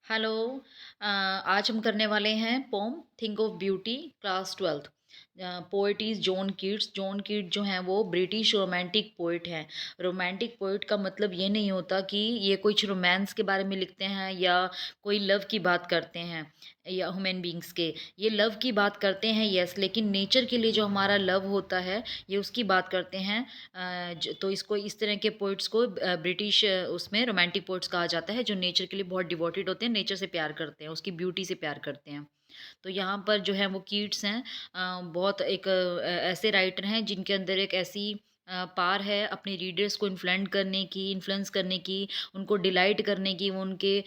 Hello. आज हम करने वाले हैं poem thing of beauty class twelfth. Poet is John Keats. John Keats जो हैं वो ब्रिटिश रोमांटिक पोइट हैं। रोमांटिक पोइट का मतलब ये नहीं होता कि ये कुछ रोमांस के बारे में लिखते हैं या कोई लव की बात करते हैं या ह्यूमन बींग्स के। ये लव की बात करते हैं यस, लेकिन नेचर के लिए जो हमारा लव होता है ये उसकी बात करते हैं। तो इसको इस तरह के पोइट्स को ब्रिटिश उसमें रोमांटिक पोइट्स कहा जाता है, जो नेचर के लिए बहुत डिवोटेड होते हैं, नेचर से प्यार करते हैं, उसकी ब्यूटी से प्यार करते हैं। तो यहाँ पर जो है वो कीट्स हैं। बहुत एक ऐसे राइटर हैं जिनके अंदर एक ऐसी पार है अपने रीडर्स को इन्फ्लुएंस करने की, उनको डिलाइट करने की, वो उनके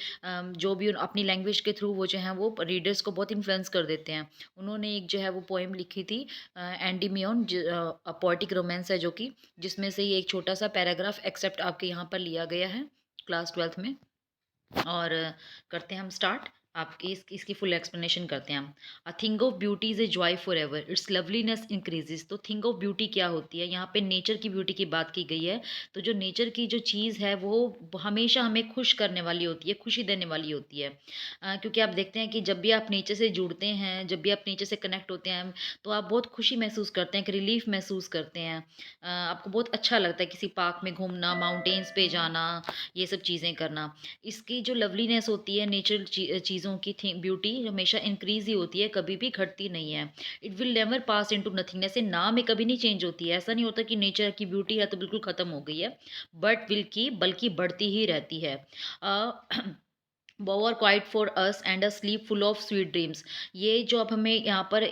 जो भी अपनी लैंग्वेज के थ्रू वो जो हैं वो रीडर्स को बहुत इन्फ्लुएंस कर देते हैं। उन्होंने एक जो है वो पोएम लिखी थी, एंडीमियन, पोएटिक रोमांस है जो कि, जिसमें से ये एक छोटा सा पैराग्राफ एक्सेप्ट आपके यहाँ पर लिया गया है क्लास ट्वेल्थ में। और करते हैं हम स्टार्ट। आपकी इसकी फुल एक्सप्लेनेशन करते हैं हम। A thing of beauty is a joy for ever, it's loveliness increases. तो थिंग ऑफ ब्यूटी क्या होती है, यहाँ पे नेचर की ब्यूटी की बात की गई है। तो जो नेचर की जो चीज़ है वो हमेशा हमें खुश करने वाली होती है, खुशी देने वाली होती है। क्योंकि आप देखते हैं कि जब भी आप नेचर से जुड़ते हैं, जब भी आप नेचर से कनेक्ट होते हैं, तो आप बहुत खुशी महसूस करते हैं, एक रिलीफ महसूस करते हैं। आपको बहुत अच्छा लगता है किसी पार्क में घूमना, माउंटेन्स पे जाना, ये सब चीज़ें करना। इसकी जो लवलीनेस होती है नेचुरल चीज़ों की थी ब्यूटी हमेशा इंक्रीज ही होती है, कभी भी घटती नहीं है। It will never pass into nothingness, ये ना में कभी नहीं चेंज होती है। ऐसा नहीं होता कि नेचर की ब्यूटी है तो बिल्कुल ख़त्म हो गई है, बट विल की बल्कि बढ़ती ही रहती है। Bower quiet for us and a sleep full of sweet dreams. ये जो अब हमें यहाँ पर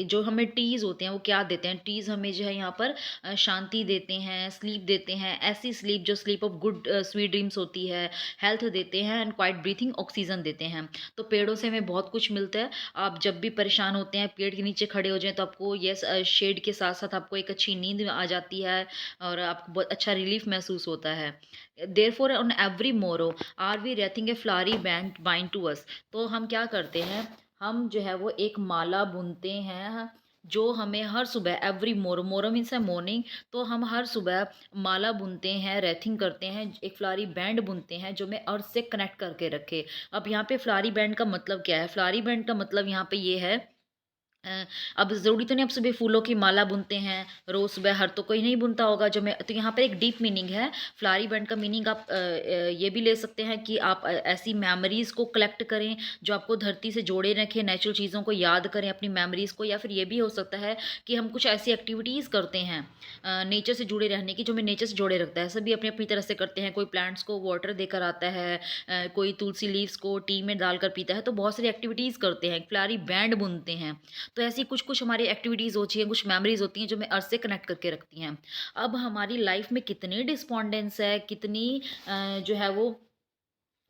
जो हमें ट्रीज़ होते हैं वो क्या देते हैं, ट्रीज़ हमें जो है यहाँ पर शांति देते हैं, स्लीप देते हैं, ऐसी स्लीप जो sleep of good sweet dreams होती है, हेल्थ देते हैं एंड क्वाइट ब्रीथिंग ऑक्सीजन देते हैं। तो पेड़ों से हमें बहुत कुछ मिलता है। आप जब भी परेशान होते हैं पेड़ के नीचे खड़े हो जाएं तो आपको यस, शेड के साथ साथ आपको एक अच्छी नींद आ जाती है और आपको बहुत अच्छा रिलीफ महसूस होता है। Therefore on every morrow are we wreathing a flowery band bind to us. तो हम क्या करते हैं, हम जो है वो एक माला बुनते हैं जो हमें हर सुबह, एवरी मोरो, मोरो मीन्स है मॉर्निंग। तो हम हर सुबह माला बुनते हैं, रेथिंग करते हैं, एक फ्लारी बैंड बुनते हैं जो हमें अर्थ से कनेक्ट करके रखे। अब यहाँ पे फ्लारी बैंड का मतलब क्या है, फ्लारी बैंड का मतलब यहाँ पे ये है, अब ज़रूरी तो नहीं आप सुबह फूलों की माला बुनते हैं, रोज़ सुबह हर तो कोई नहीं बुनता होगा। जो मैं तो यहाँ पर एक डीप मीनिंग है फ्लारी बैंड का। मीनिंग आप ये भी ले सकते हैं कि आप ऐसी मेमोरीज़ को कलेक्ट करें जो आपको धरती से जोड़े रखें, नेचुरल चीज़ों को याद करें, अपनी मेमोरीज़ को। या फिर ये भी हो सकता है कि हम कुछ ऐसी एक्टिविटीज़ करते हैं नेचर से जुड़े रहने की, जो हमें नेचर से जोड़े रखता है। सभी अपनी अपनी तरह से करते हैं, कोई प्लांट्स को वाटर देकर आता है, कोई तुलसी लीव्स को टी में डालकर पीता है। तो बहुत सारी एक्टिविटीज़ करते हैं, एक फ्लारी बैंड बुनते हैं। तो ऐसी कुछ-कुछ हमारी एक्टिविटीज़ होती हैं, कुछ मेमोरीज़ होती हैं जो हमें अर्थ से कनेक्ट करके रखती हैं। अब हमारी लाइफ में कितनी डिस्पोंडेंस है, कितनी जो है वो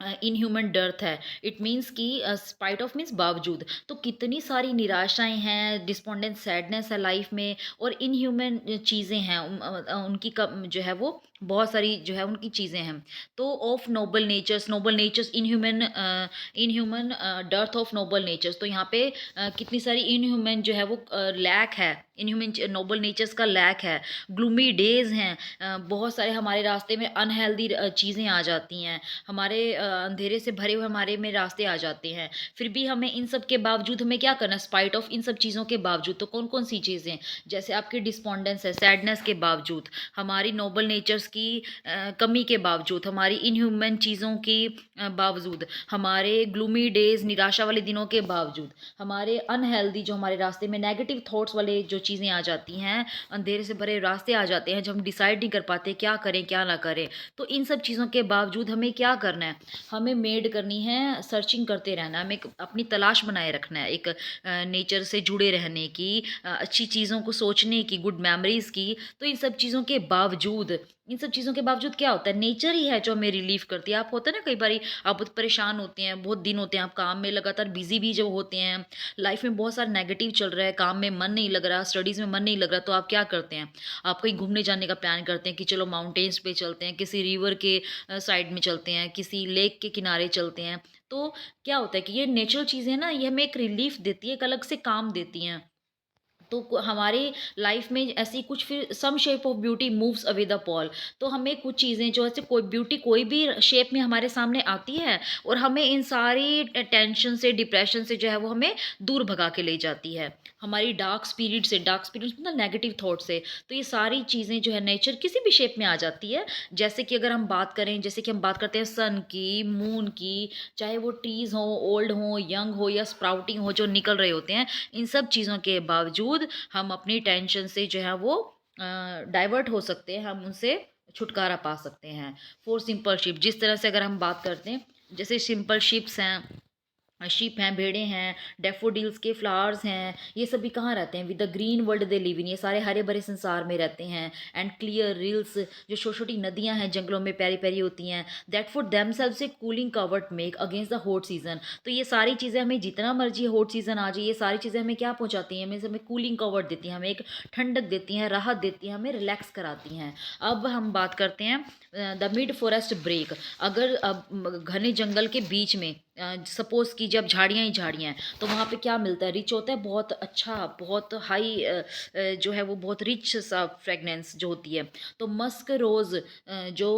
इनह्यूमन डर्थ है। इट मीन्स कि स्पाइट ऑफ मीन्स बावजूद, तो कितनी सारी निराशाएँ हैं, डिस्पोंडेंट सैडनेस है लाइफ में, और इनह्यूमन चीज़ें हैं, उनकी कम जो है वो बहुत सारी जो है उनकी चीज़ें हैं। तो of noble natures inhuman, inhuman dearth of noble natures. तो यहाँ पे कितनी सारी इनह्यूमन जो है वो लैक है, इनह्यूमन नोबल नेचर्स का लैक है। ग्लूमी डेज़ हैं, बहुत सारे हमारे रास्ते में अनहेल्दी चीज़ें आ जाती हैं, हमारे अंधेरे से भरे हुए हमारे में रास्ते आ जाते हैं। फिर भी हमें इन सब के बावजूद हमें क्या करना है, स्पाइट ऑफ इन सब चीज़ों के बावजूद। तो कौन-कौन सी चीज़ें, जैसे आपकी डिस्पोंडेंस है, सैडनेस के बावजूद, हमारी नोबल नेचर्स की कमी के बावजूद, हमारी इनह्यूमन चीज़ों की बावजूद, हमारे ग्लूमी डेज़ निराशा वाले दिनों के बावजूद, हमारे अनहेल्दी जो हमारे रास्ते में नेगेटिव थॉट्स वाले जो चीज़ें आ जाती हैं, अंधेरे से भरे रास्ते आ जाते हैं, जब हम डिसाइड नहीं कर पाते क्या करें, क्या ना करें। तो इन सब चीज़ों के बावजूद हमें क्या करना है, हमें मेड करनी है, सर्चिंग करते रहना है, हमें एक अपनी तलाश बनाए रखना है, एक नेचर से जुड़े रहने की, अच्छी चीज़ों को सोचने की, गुड मेमोरीज़ की। तो इन सब चीज़ों के बावजूद क्या होता है, नेचर ही है जो हमें रिलीफ़ करती है। आप होता है ना, कई बारी आप बहुत परेशान होते हैं, बहुत दिन होते हैं आप काम में लगातार बिज़ी भी जब होते हैं, लाइफ़ में बहुत सारा नेगेटिव चल रहा है, काम में मन नहीं लग रहा, स्टडीज़ में मन नहीं लग रहा, तो आप क्या करते हैं? आप कहीं घूमने जाने का प्लान करते हैं कि चलो माउंटेन्स पे चलते हैं, किसी रिवर के साइड में चलते हैं, किसी लेक के किनारे चलते हैं। तो क्या होता है कि ये नेचुरल चीज़ें ना, ये हमें एक रिलीफ़ देती है, एक अलग से काम देती हैं। तो हमारी लाइफ में ऐसी कुछ फिर some shape of beauty moves away the pall. तो हमें कुछ चीज़ें जो है कोई ब्यूटी कोई भी शेप में हमारे सामने आती है और हमें इन सारी टेंशन से डिप्रेशन से जो है वो हमें दूर भगा के ले जाती है, हमारी डार्क स्पिरिट मतलब नेगेटिव थॉट से। तो ये सारी चीज़ें जो है नेचर किसी भी शेप में आ जाती है। जैसे कि अगर हम बात करें, जैसे कि हम बात करते हैं सन की, मून की, चाहे वो ट्रीज़ हों, ओल्ड हों, यंग हो या स्प्राउटिंग हो जो निकल रहे होते हैं, इन सब चीज़ों के बावजूद हम अपनी टेंशन से जो है वो डाइवर्ट हो सकते हैं, हम उनसे छुटकारा पा सकते हैं। फॉर सिंपल शिप, जिस तरह से अगर हम बात करते हैं, जैसे सिंपल शिप्स हैं, शीप हैं, भेड़ें हैं, डैफोडिल्स के फ्लावर्स हैं, ये सभी कहाँ रहते हैं? With the green world they live in, ये सारे हरे भरे संसार में रहते हैं। एंड क्लियर रिल्स, जो छोटी छोटी नदियां हैं जंगलों में प्यारी प्यारी होती हैं, that for them selves A cooling covert make against the hot season. तो ये सारी चीज़ें हमें जितना मर्जी हॉट सीजन आ जाए, ये सारी चीज़ें हमें क्या पहुँचाती हैं? हमें कूलिंग कवर्ट देती हैं, हमें एक ठंडक देती हैं, राहत देती हैं, हमें रिलैक्स कराती हैं। अब हम बात करते हैं द मिड फॉरेस्ट ब्रेक। अगर अब घने जंगल के बीच में सपोज़ कीजिए अब झाड़ियाँ ही झाड़ियाँ हैं, तो वहाँ पे क्या मिलता है? रिच होता है, बहुत अच्छा, बहुत हाई जो है वो बहुत रिच सा फ्रेगनेंस जो होती है। तो मस्क रोज़ जो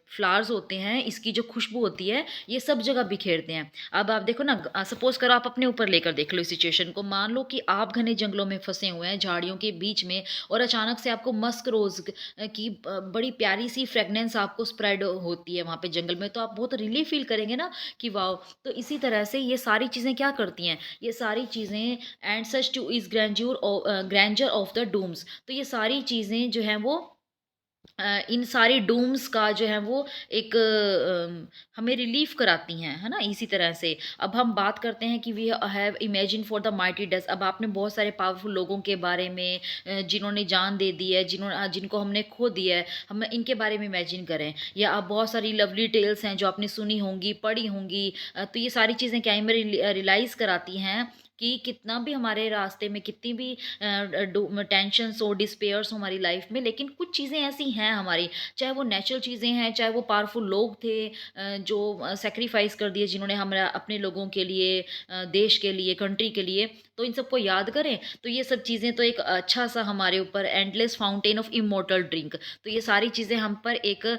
फ्लावर्स होते हैं, इसकी जो खुशबू होती है, ये सब जगह बिखेरते हैं। अब आप देखो ना, सपोज़ करो आप अपने ऊपर लेकर देख लो इस सिचुएशन को। मान लो कि आप घने जंगलों में फँसे हुए हैं, झाड़ियों के बीच में, और अचानक से आपको मस्क रोज़ की बड़ी प्यारी सी फ्रेगनेंस आपको स्प्रेड होती है वहाँ पे जंगल में, तो आप बहुत रिलीफ़ फ़ील करेंगे ना कि वाओ! तो इसी तरह से ये सारी चीज़ें क्या करती हैं, ये सारी चीज़ें and such too is grandeur of the dooms. तो ये सारी चीज़ें जो हैं वो इन सारी डूम्स का जो है वो एक हमें रिलीफ कराती हैं, है ना? इसी तरह से अब हम बात करते हैं कि we have imagine for the mighty dust. अब आपने बहुत सारे पावरफुल लोगों के बारे में जिन्होंने जान दे दी है, जिनको हमने खो दिया है, हम इनके बारे में इमेजिन करें। या आप बहुत सारी लवली टेल्स हैं जो आपने सुनी होंगी, पढ़ी होंगी। तो ये सारी चीज़ें क्या हमें रियलाइज़ कराती हैं कि कितना भी हमारे रास्ते में कितनी भी टेंशन्स हो, डिस्पेयर्स हो हमारी लाइफ में, लेकिन कुछ चीज़ें ऐसी हैं हमारी, चाहे वो नेचुरल चीज़ें हैं, चाहे वो पावरफुल लोग थे जो सेक्रीफाइस कर दिए, जिन्होंने हमारा अपने लोगों के लिए, देश के लिए, कंट्री के लिए, तो इन सबको याद करें। तो ये सब चीज़ें तो एक अच्छा सा हमारे ऊपर endless fountain of immortal drink, तो ये सारी चीज़ें हम पर एक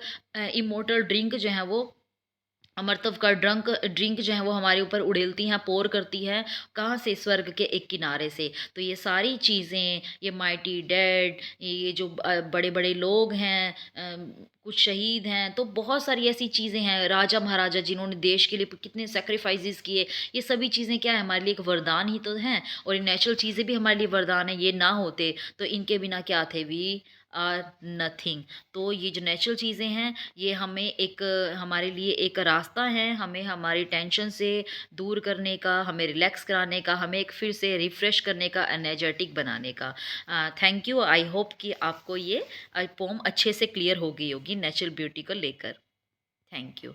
इमोर्टल ड्रिंक जो है वो अमरतव का ड्रिंक जो है वो हमारे ऊपर उड़ेलती हैं, पोर करती हैं। कहाँ से? स्वर्ग के एक किनारे से। तो ये सारी चीज़ें, ये माइटी डैड, ये जो बड़े-बड़े लोग हैं, कुछ शहीद हैं, तो बहुत सारी ऐसी चीज़ें हैं, राजा महाराजा जिन्होंने देश के लिए कितने सैक्रिफाइसेस किए, ये सभी चीज़ें क्या है? हमारे लिए एक वरदान ही तो हैं, और ये नेचुरल चीज़ें भी हमारे लिए वरदान है। ये ना होते तो इनके बिना क्या थे? We are nothing. तो ये जो नेचुरल चीज़ें हैं, ये हमें एक हमारे लिए एक रास्ता है, हमें हमारी टेंशन से दूर करने का, हमें रिलैक्स कराने का, हमें एक फिर से रिफ्रेश करने का, एनर्जेटिक बनाने का। Thank you. आई होप कि आपको ये पोम अच्छे से क्लियर हो गई होगी नेचुरल ब्यूटी को लेकर। Thank you.